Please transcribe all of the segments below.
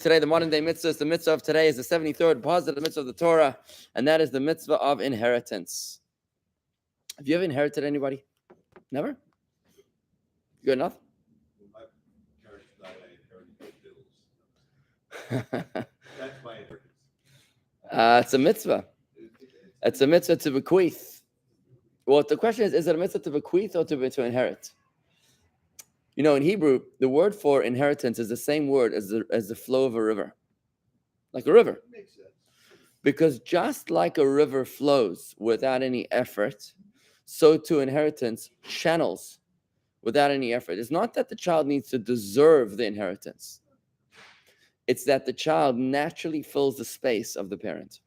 Today, the modern day mitzvah, the mitzvah of today is the 73rd positive mitzvah of the Torah, and that is the Mitzvah of Inheritance. Have you ever inherited anybody? Never? Good enough? My parents died, I inherited bills. That's my inheritance. It's a mitzvah. It's a mitzvah to bequeath. Well, the question is it a mitzvah to bequeath or to inherit? You know, in Hebrew, the word for inheritance is the same word as the flow of a river. Like a river. Makes sense. Because just like a river flows without any effort, so too inheritance channels without any effort. It's not that the child needs to deserve the inheritance. It's that the child naturally fills the space of the parent.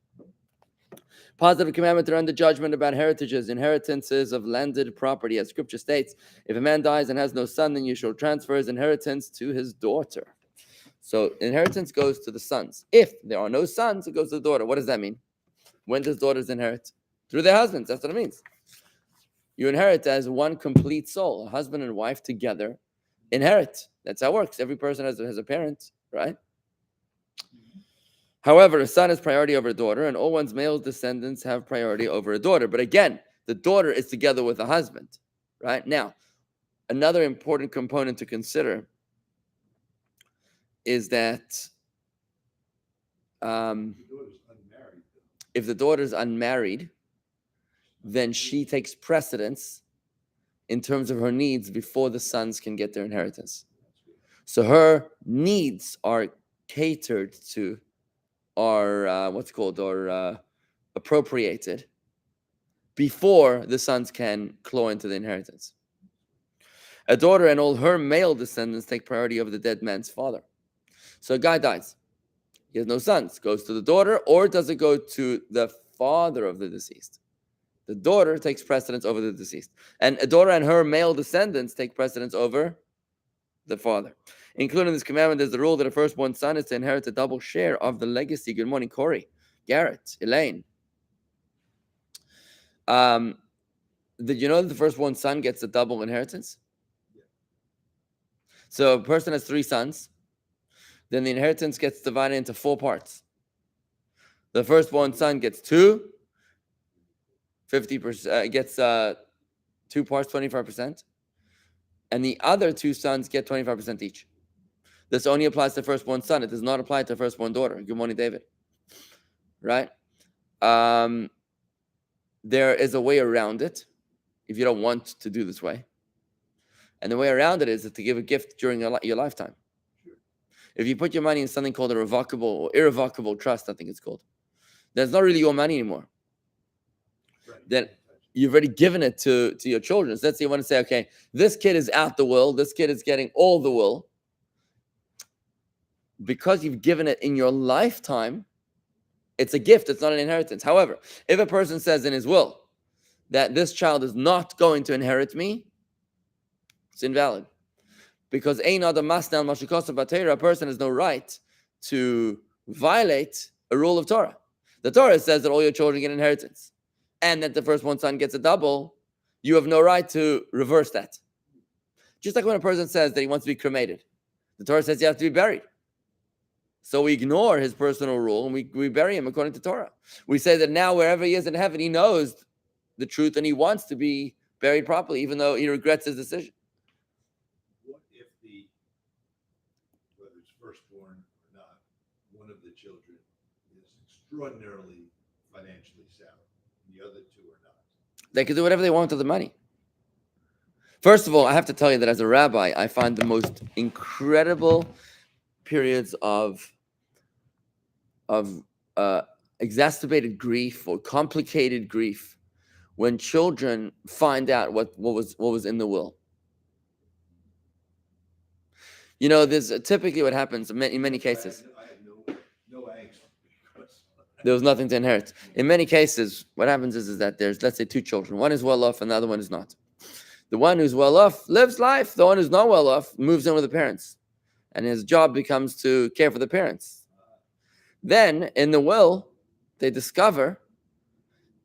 Positive commandment to render judgment about heritages, inheritances of landed property. As scripture states, if a man dies and has no son, then you shall transfer his inheritance to his daughter. So inheritance goes to the sons. If there are no sons, it goes to the daughter. What does that mean? When does daughters inherit? Through their husbands. That's what it means. You inherit as one complete soul. A husband and wife together inherit. That's how it works. Every person has a parent, right? However, a son has priority over a daughter, and all one's male descendants have priority over a daughter. But again, the daughter is together with the husband, right? Now, another important component to consider is that if the daughter is unmarried, then she takes precedence in terms of her needs before the sons can get their inheritance. So her needs are catered to, are appropriated before the sons can claw into the inheritance. A daughter and all her male descendants take priority over the dead man's father. So a guy dies. He has no sons. Goes to the daughter, or does it go to the father of the deceased? The daughter takes precedence over the deceased. And a daughter and her male descendants take precedence over the father. Including this commandment is the rule that a firstborn son is to inherit a double share of the legacy. Good morning, Corey, Garrett, Elaine. Did you know that the firstborn son gets a double inheritance? Yeah. So a person has 3 sons. Then the inheritance gets divided into 4 parts. The firstborn son gets 2, 50%, gets 2 parts, 25%. And the other 2 sons get 25% each. This only applies to the firstborn son. It does not apply to the firstborn daughter. Good morning, David. Right? There is a way around it if you don't want to do this way. And the way around it is to give a gift during your lifetime. If you put your money in something called a revocable or irrevocable trust, I think it's called, then it's not really your money anymore. Right. Then you've already given it to your children. So let's say you want to say, okay, this kid is out the will. This kid is getting all the will. Because you've given it in your lifetime, it's a gift. It's not an inheritance. However, if a person says in his will that this child is not going to inherit me, it's invalid. Because a person has no right to violate a rule of Torah. The Torah says that all your children get inheritance, and that the firstborn son gets a double. You have no right to reverse that. Just like when a person says that he wants to be cremated, the Torah says you have to be buried. So we ignore his personal rule and we bury him according to Torah. We say that now wherever he is in heaven, he knows the truth and he wants to be buried properly, even though he regrets his decision. What if whether it's firstborn or not, one of the children is extraordinarily financially sound, and the other 2 are not? They can do whatever they want with the money. First of all, I have to tell you that as a rabbi, I find the most incredible periods of exacerbated grief or complicated grief when children find out what was in the will. You know, there's typically what happens in many cases. I had no angst because There was nothing to inherit. In many cases, what happens is that there's, let's say, 2 children. One is well off and the other one is not. The one who's well off lives life. The one who's not well off moves in with the parents. And his job becomes to care for the parents. Then, in the will, they discover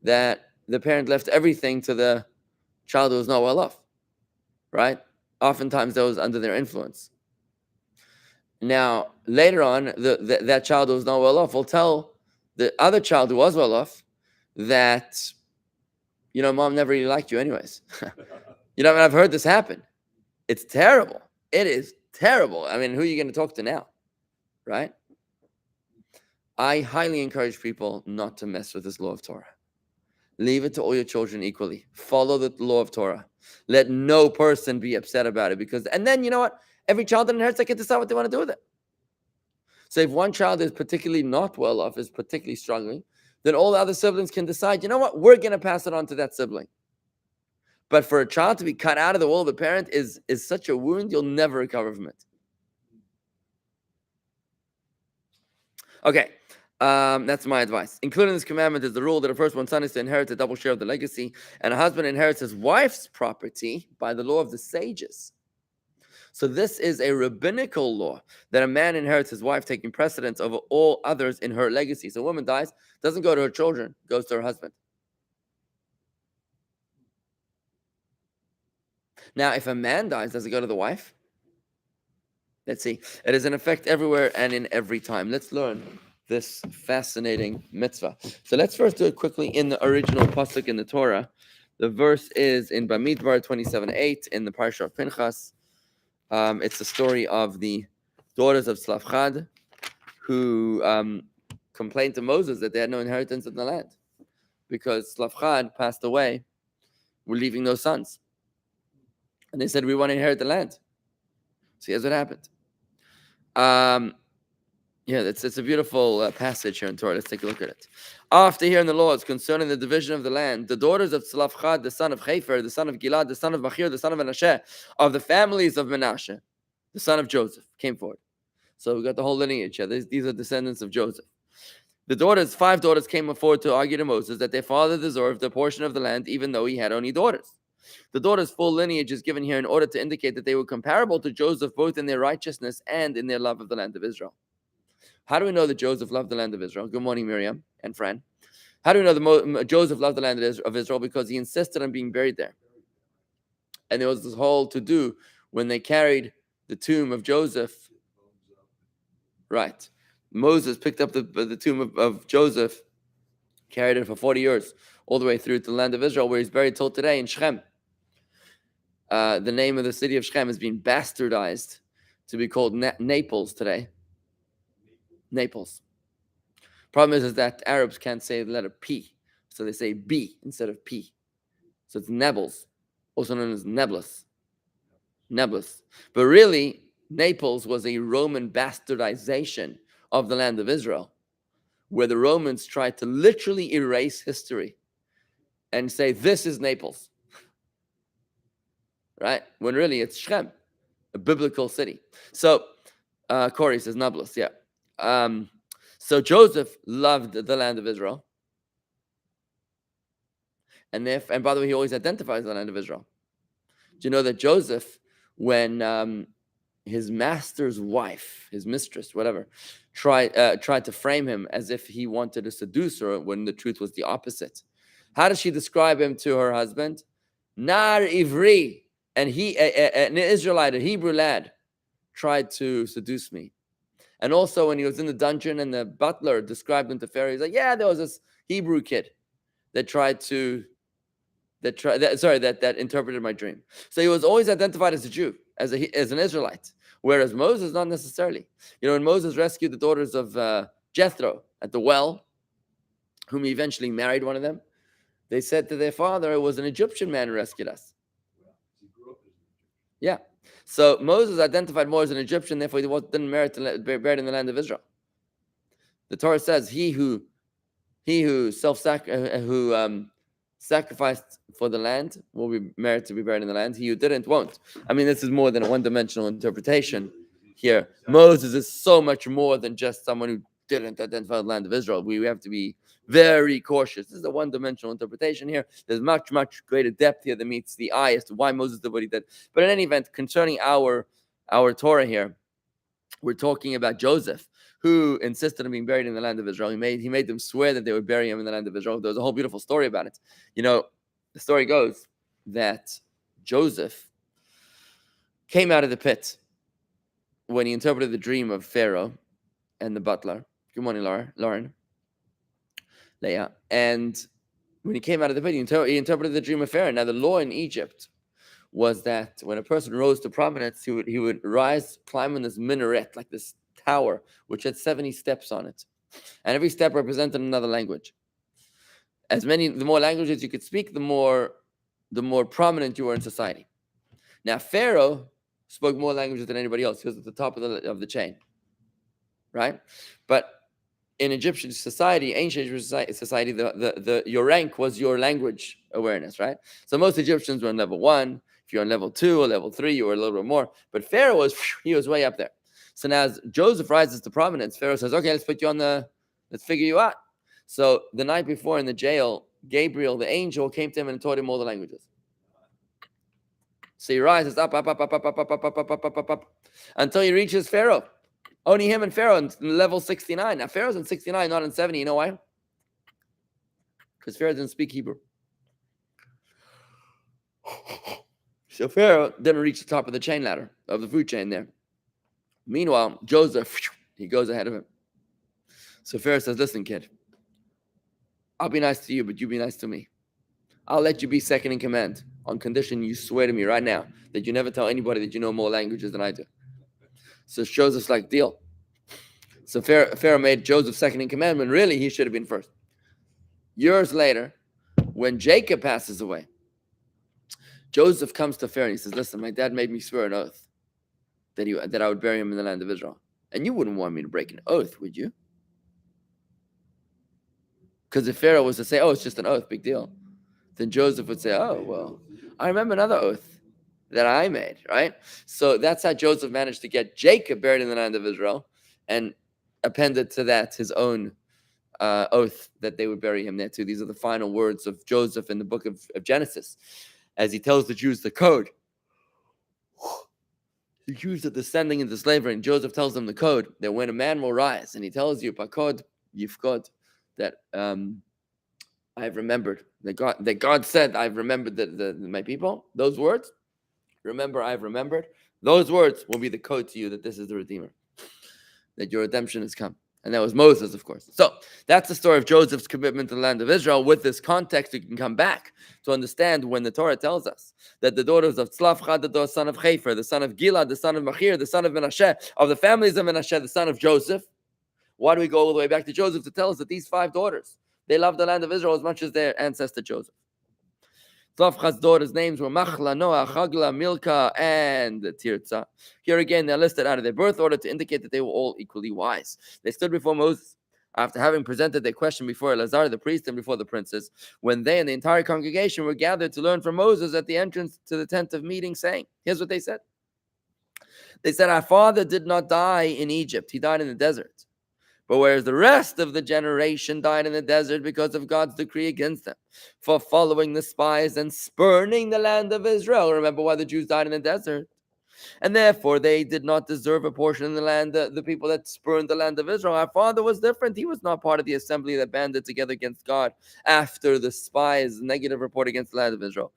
that the parent left everything to the child who was not well off, right? Oftentimes, those under their influence. Now, later on, that child who was not well off will tell the other child who was well off that, mom never really liked you anyways. I've heard this happen. It's terrible. It is terrible. I mean, who are you going to talk to now? Right? I highly encourage people not to mess with this law of Torah. Leave it to all your children equally. Follow the law of Torah. Let no person be upset about it, and then you know what? Every child that inherits, they can decide what they want to do with it. So if one child is particularly not well off, is particularly struggling, then all the other siblings can decide, you know what? We're going to pass it on to that sibling. But for a child to be cut out of the will of the parent is such a wound, you'll never recover from it. Okay. That's my advice. Including this commandment is the rule that a firstborn son is to inherit a double share of the legacy, and a husband inherits his wife's property by the law of the sages. So this is a rabbinical law that a man inherits his wife, taking precedence over all others in her legacy. So a woman dies, doesn't go to her children, goes to her husband. Now, if a man dies, does it go to the wife? Let's see. It is in effect everywhere and in every time. Let's learn this fascinating mitzvah. So let's first do it quickly in the original pasuk in the Torah. The verse is in Bamidbar 27:8 in the Parsha of Pinchas. It's the story of the daughters of Slav who complained to Moses that they had no inheritance in the land because Slav passed away. We're leaving no sons. And they said, we want to inherit the land. So here's what happened. It's a beautiful passage here in Torah. Let's take a look at it. After hearing the laws concerning the division of the land, the daughters of Slav the son of Chefer, the son of Gilad, the son of Machir, the son of Menashe, of the families of Menashe, the son of Joseph, came forward. So we got the whole lineage here. These are descendants of Joseph. The 5 daughters came forward to argue to Moses that their father deserved a portion of the land, even though he had only daughters. The daughters' full lineage is given here in order to indicate that they were comparable to Joseph both in their righteousness and in their love of the land of Israel. How do we know that Joseph loved the land of Israel? Good morning, Miriam and Fran. How do we know that Joseph loved the land of Israel? Because he insisted on being buried there. And there was this whole to-do when they carried the tomb of Joseph. Right. Moses picked up the tomb of Joseph, carried it for 40 years, all the way through to the land of Israel, where he's buried till today in Shechem. The name of the city of Shechem has been bastardized to be called Naples today. Naples. Problem is that Arabs can't say the letter P, so they say B instead of P. So it's Nablus, also known as Nablus. Nablus. But really, Naples was a Roman bastardization of the land of Israel, where the Romans tried to literally erase history and say, this is Naples. Right? When really it's Shechem, a biblical city. So, Corey says Nablus, yeah. So Joseph loved the land of Israel. And by the way, he always identifies the land of Israel. Do you know that Joseph, when his master's wife, his mistress, whatever, tried to frame him as if he wanted to seduce her when the truth was the opposite? How does she describe him to her husband? Nar Ivri, and he, an Israelite, a Hebrew lad, tried to seduce me. And also when he was in the dungeon and the butler described him to Pharaoh, he's like, yeah, there was this Hebrew kid that that interpreted my dream. So he was always identified as a Jew, as an Israelite, whereas Moses not necessarily. When Moses rescued the daughters of Jethro at the well, whom he eventually married one of them, they said to their father, it was an Egyptian man who rescued us. Yeah. So Moses identified more as an Egyptian, therefore he didn't merit to be buried in the land of Israel. The Torah says, he who sacrificed for the land will be merited to be buried in the land. He who didn't won't. I mean, this is more than a one-dimensional interpretation here. Moses is so much more than just someone who didn't identify the land of Israel. We have to be very cautious. This is a one-dimensional interpretation here. There's much, much greater depth here that meets the eye as to why Moses did what he did. But in any event, concerning our Torah here, we're talking about Joseph, who insisted on being buried in the land of Israel. He made them swear that they would bury him in the land of Israel. There was a whole beautiful story about it. The story goes that Joseph came out of the pit. when he interpreted the dream of Pharaoh and the butler. Good morning, Lauren. Leah. And when he came out of the pit, he interpreted the dream of Pharaoh. Now, the law in Egypt was that when a person rose to prominence, he would rise, climb on this minaret, like this tower, which had 70 steps on it. And every step represented another language. The more languages you could speak, the more prominent you were in society. Now, Pharaoh spoke more languages than anybody else. He was at the top of the chain, right? But in Egyptian society, ancient society, your rank was your language awareness, right? So most Egyptians were on level 1. If you're on level 2 or level 3, you were a little bit more. But Pharaoh was way up there. So now as Joseph rises to prominence, Pharaoh says, okay, let's figure you out. So the night before in the jail, Gabriel, the angel, came to him and taught him all the languages. So he rises up, until he reaches Pharaoh. Only him and Pharaoh in level 69. Now, Pharaoh's in 69, not in 70. You know why? Because Pharaoh didn't speak Hebrew. So Pharaoh didn't reach the top of the chain ladder, of the food chain there. Meanwhile, Joseph, he goes ahead of him. So Pharaoh says, listen, kid, I'll be nice to you, but you be nice to me. I'll let you be second in command on condition you swear to me right now that you never tell anybody that you know more languages than I do. So Joseph's like, deal. So Pharaoh made Joseph second in command when really he should have been first. Years later, when Jacob passes away, Joseph comes to Pharaoh and he says, listen, my dad made me swear an oath that I would bury him in the land of Israel. And you wouldn't want me to break an oath, would you? Because if Pharaoh was to say, oh, it's just an oath, big deal, then Joseph would say, oh, well, I remember another oath that I made, right? So that's how Joseph managed to get Jacob buried in the land of Israel and appended to that his own oath that they would bury him there too. These are the final words of Joseph in the book of Genesis, as he tells the Jews the code. The Jews are descending into slavery, and Joseph tells them the code that when a man will rise, and he tells you, Pakod, Yifkod, that I've remembered, that God said, I've remembered my people. Those words, remember, I've remembered. Those words will be the code to you that this is the Redeemer, that your redemption has come. And that was Moses, of course. So that's the story of Joseph's commitment to the land of Israel. With this context, you can come back to understand when the Torah tells us that the daughters of Slav, the son of Chefer, the son of Gilad, the son of Machir, the son of Menashe, of the families of Menashe, the son of Joseph. Why do we go all the way back to Joseph to tell us that these 5 daughters, they loved the land of Israel as much as their ancestor Joseph? Tzlafchad's daughters' names were Machla, Noah, Chagla, Milka, and Tirza. Here again, they're listed out of their birth order to indicate that they were all equally wise. They stood before Moses after having presented their question before Eleazar the priest and before the princes, when they and the entire congregation were gathered to learn from Moses at the entrance to the tent of meeting, saying, here's what they said. They said, our father did not die in Egypt. He died in the desert. But whereas the rest of the generation died in the desert because of God's decree against them, for following the spies and spurning the land of Israel. Remember why the Jews died in the desert? And therefore they did not deserve a portion in the land, the people that spurned the land of Israel. Our father was different. He was not part of the assembly that banded together against God after the spies' negative report against the land of Israel.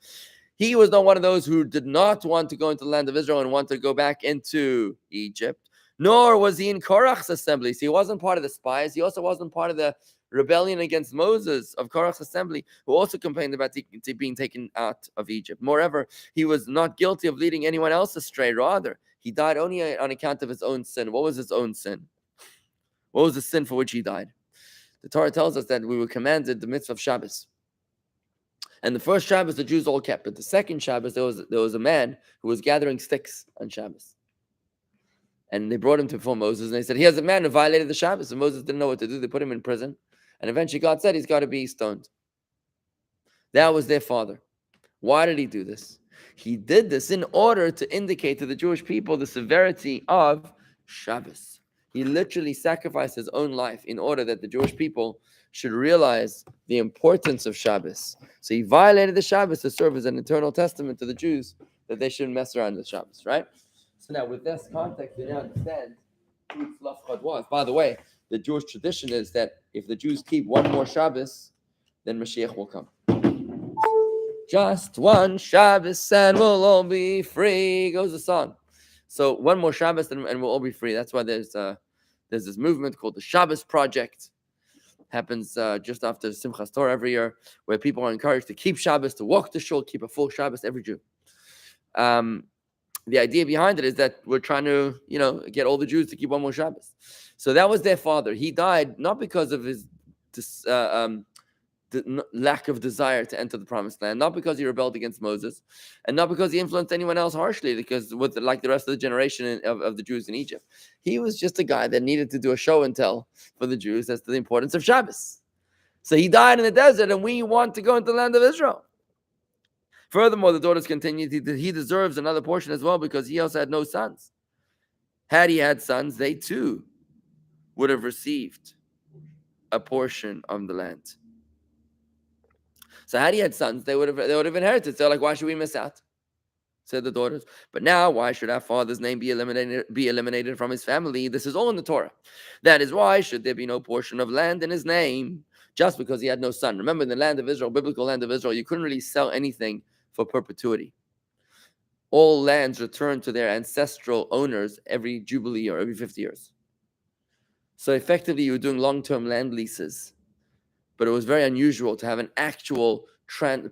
He was not one of those who did not want to go into the land of Israel and wanted to go back into Egypt. Nor was he in Korach's assembly. So he wasn't part of the spies. He also wasn't part of the rebellion against Moses of Korach's assembly, who also complained about being taken out of Egypt. Moreover, he was not guilty of leading anyone else astray. Rather, he died only on account of his own sin. What was his own sin? What was the sin for which he died? The Torah tells us that we were commanded the mitzvah of Shabbos. And the first Shabbos the Jews all kept. But the second Shabbos, there was a man who was gathering sticks on Shabbos. And they brought him to before Moses, and they said, here's a man who violated the Shabbos. And Moses didn't know what to do. They put him in prison. And eventually God said he's got to be stoned. That was their father. Why did he do this? He did this in order to indicate to the Jewish people the severity of Shabbos. He literally sacrificed his own life in order that the Jewish people should realize the importance of Shabbos. So he violated the Shabbos to serve as an eternal testament to the Jews that they shouldn't mess around with Shabbos, right? So now, with this context, you now understand who Tzlafchad was. By the way, the Jewish tradition is that if the Jews keep one more Shabbos, then Mashiach will come. Just one Shabbos and we'll all be free, goes the song. So one more Shabbos and we'll all be free. That's why there's this movement called the Shabbos Project. Happens just after Simchas Torah every year, where people are encouraged to keep Shabbos, to walk to shul, keep a full Shabbos, every Jew. The idea behind it is that we're trying to, get all the Jews to keep one more Shabbos. So that was their father. He died not because of his lack of desire to enter the promised land, not because he rebelled against Moses, and not because he influenced anyone else harshly, because like the rest of the generation of the Jews in Egypt. He was just a guy that needed to do a show and tell for the Jews as to the importance of Shabbos. So he died in the desert, and we want to go into the land of Israel. Furthermore, the daughters continued, he deserves another portion as well, because he also had no sons. Had he had sons, they too would have received a portion of the land. So had he had sons, they would have inherited. So why should we miss out? Said the daughters. But now, why should our father's name be eliminated from his family? This is all in the Torah. That is why should there be no portion of land in his name, just because he had no son. Remember, in the land of Israel, biblical land of Israel, you couldn't really sell anything for perpetuity. All lands returned to their ancestral owners every jubilee or every 50 years. So effectively, you were doing long-term land leases, but it was very unusual to have an actual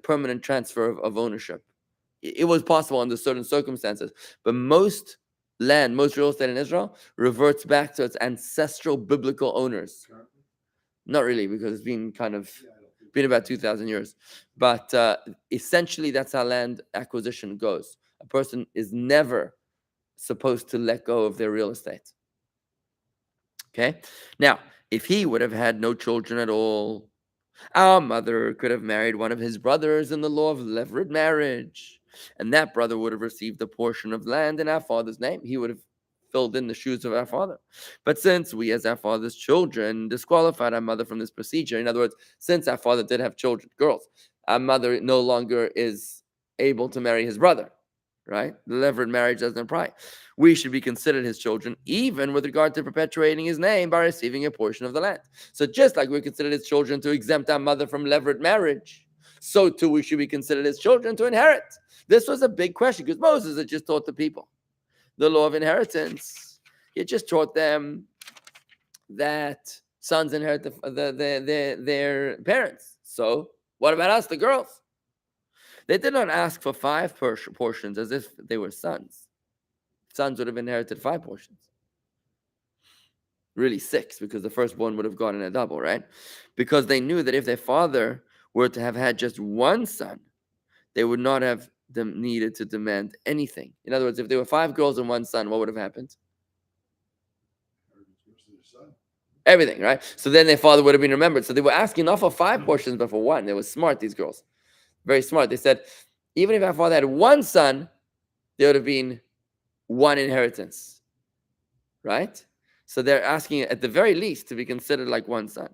permanent transfer of ownership. It was possible under certain circumstances, but most real estate in Israel reverts back to its ancestral biblical owners. Not really, because it's been been about 2,000 years. But essentially, that's how land acquisition goes. A person is never supposed to let go of their real estate. Okay? Now, if he would have had no children at all, our mother could have married one of his brothers in the law of levirate marriage, and that brother would have received a portion of land in our father's name. He would have filled in the shoes of our father. But since we, as our father's children, disqualified our mother from this procedure, in other words, since our father did have children, girls, our mother no longer is able to marry his brother, right? The levirate marriage doesn't apply. We should be considered his children, even with regard to perpetuating his name by receiving a portion of the land. So just like we're considered his children to exempt our mother from levirate marriage, so too we should be considered his children to inherit. This was a big question, because Moses had just taught the people the law of inheritance. He had just taught them that sons inherit their parents. So what about us, the girls? They did not ask for 5 portions as if they were sons. Sons would have inherited 5 portions. Really 6, because the firstborn would have gotten a double, right? Because they knew that if their father were to have had just one son, they would not have needed to demand anything. In other words, if there were 5 girls and 1 son, what would have happened? Everything, right? So then their father would have been remembered. So they were asking not for 5 portions, but for 1. They were smart, these girls. Very smart. They said, even if our father had 1 son, there would have been 1 inheritance, right? So they're asking, at the very least, to be considered like 1 son.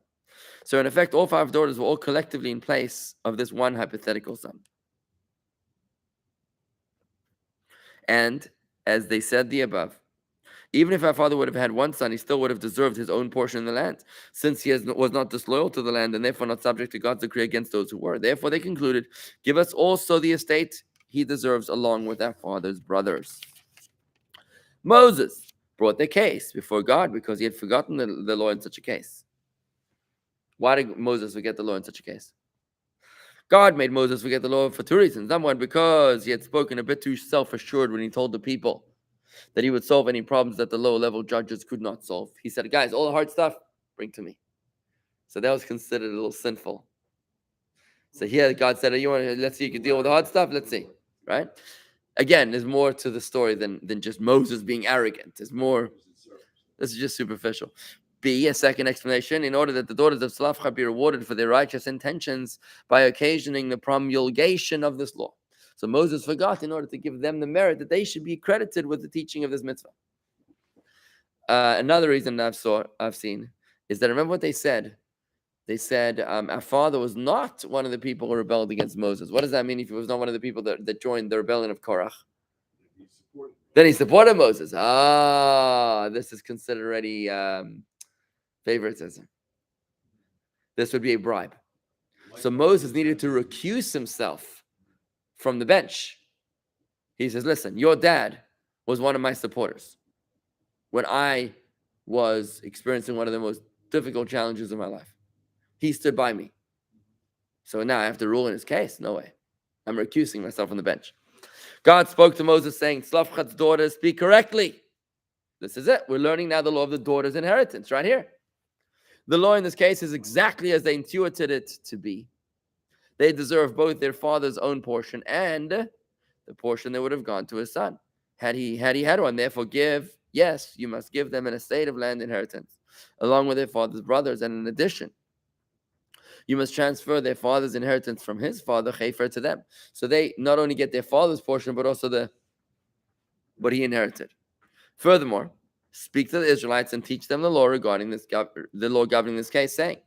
So in effect, all 5 daughters were all collectively in place of this 1 hypothetical son. And as they said the above, even if our father would have had 1 son, he still would have deserved his own portion in the land, since he was not disloyal to the land and therefore not subject to God's decree against those who were. Therefore, they concluded, give us also the estate he deserves along with our father's brothers. Moses brought the case before God because he had forgotten the law in such a case. Why did Moses forget the law in such a case? God made Moses forget the law for 2 reasons. Number one, because he had spoken a bit too self-assured when he told the people that he would solve any problems that the lower-level judges could not solve. He said, guys, all the hard stuff, bring to me. So that was considered a little sinful. So here God said, let's see, you can deal with the hard stuff, let's see, right? Again, there's more to the story than just Moses being arrogant. There's more. This is just superficial. B, a second explanation, in order that the daughters of Slav be rewarded for their righteous intentions by occasioning the promulgation of this law. So Moses forgot in order to give them the merit that they should be credited with the teaching of this mitzvah. Another reason I've seen is that, remember what they said? They said, our father was not one of the people who rebelled against Moses. What does that mean if he was not one of the people that joined the rebellion of Korach? Then he supported Moses. This is considered already favoritism. This would be a bribe. So Moses needed to recuse himself from the bench. He says, listen, your dad was one of my supporters when I was experiencing one of the most difficult challenges of my life. He stood by me. So now I have to rule in his case? No way. I'm recusing myself from the bench. God spoke to Moses saying, Slavchat's daughter, speak correctly. This is it. We're learning now the law of the daughter's inheritance right here. The law in this case is exactly as they intuited it to be. They deserve both their father's own portion and the portion that would have gone to his son had he had one. Therefore, you must give them an estate of land inheritance, along with their father's brothers. And in addition, you must transfer their father's inheritance from his father, Chefer, to them. So they not only get their father's portion, but also what he inherited. Furthermore, speak to the Israelites and teach them the law regarding the law governing this case, saying,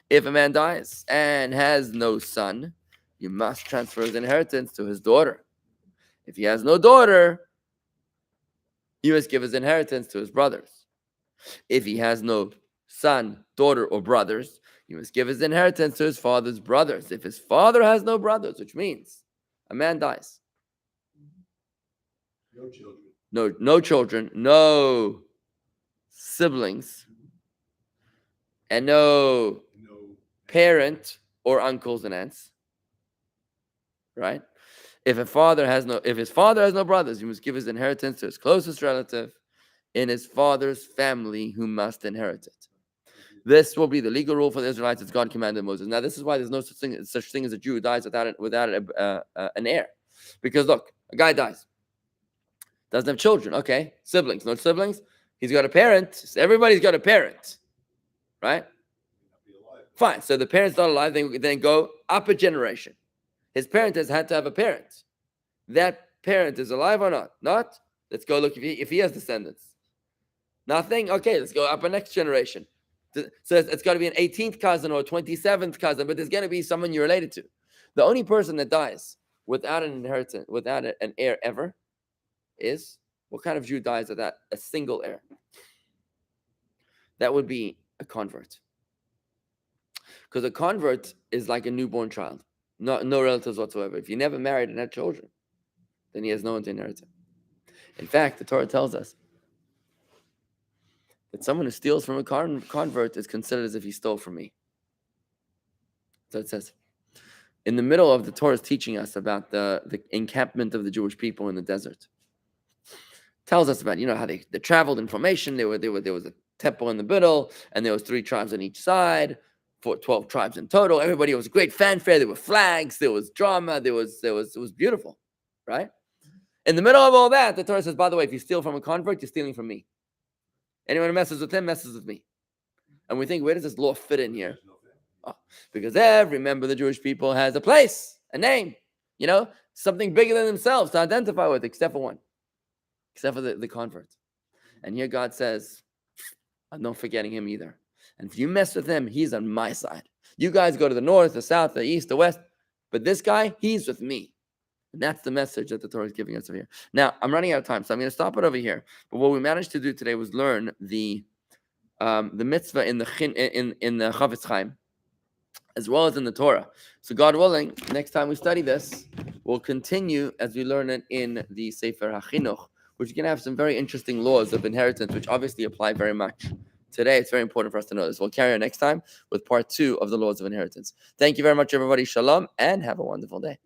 if a man dies and has no son, you must transfer his inheritance to his daughter. If he has no daughter, you must give his inheritance to his brothers. If he has no son, daughter, or brothers, you must give his inheritance to his father's brothers. If his father has no brothers, which means a man dies. No children. No children, no siblings, and no parent or uncles and aunts. Right? If his father has no brothers, you must give his inheritance to his closest relative in his father's family who must inherit it. This will be the legal rule for the Israelites as God commanded Moses. Now, this is why there's no such thing as a Jew who dies without an heir. Because look, a guy dies, doesn't have children. Okay, siblings, no siblings. He's got a parent. Everybody's got a parent, right? Fine. So the parent's not alive. Then go up a generation. His parent has had to have a parent. That parent is alive or not? Not. Let's go look if he has descendants. Nothing. Okay, let's go up a next generation. So it's got to be an 18th cousin or a 27th cousin, but there's going to be someone you're related to. The only person that dies without an inheritance, without an heir ever, is what kind of Jew dies without a single heir? That would be a convert. Because a convert is like a newborn child, no relatives whatsoever. If you never married and had children, then he has no one to inherit him. In fact, the Torah tells us that someone who steals from a convert is considered as if he stole from me. So it says. In the middle of the Torah is teaching us about the encampment of the Jewish people in the desert. Tells us about, how they traveled in formation. There was a temple in the middle, and there was 3 tribes on each side, 12 tribes in total. Everybody, it was a great fanfare. There were flags, there was drama, it was beautiful, right? In the middle of all that, the Torah says, by the way, if you steal from a convert, you're stealing from me. Anyone who messes with him messes with me. And we think, where does this law fit in here? Oh, because every member of the Jewish people has a place, a name, something bigger than themselves to identify with, except for one, except for the convert. And here God says, I'm not forgetting him either. And if you mess with him, he's on my side. You guys go to the north, the south, the east, the west, but this guy, he's with me. And that's the message that the Torah is giving us over here. Now, I'm running out of time, so I'm going to stop it over here. But what we managed to do today was learn the mitzvah in the Chavetz Chaim, as well as in the Torah. So God willing, next time we study this, we'll continue as we learn it in the Sefer HaChinuch, which is going to have some very interesting laws of inheritance, which obviously apply very much. Today, it's very important for us to know this. We'll carry on next time with part 2 of the laws of inheritance. Thank you very much, everybody. Shalom, and have a wonderful day.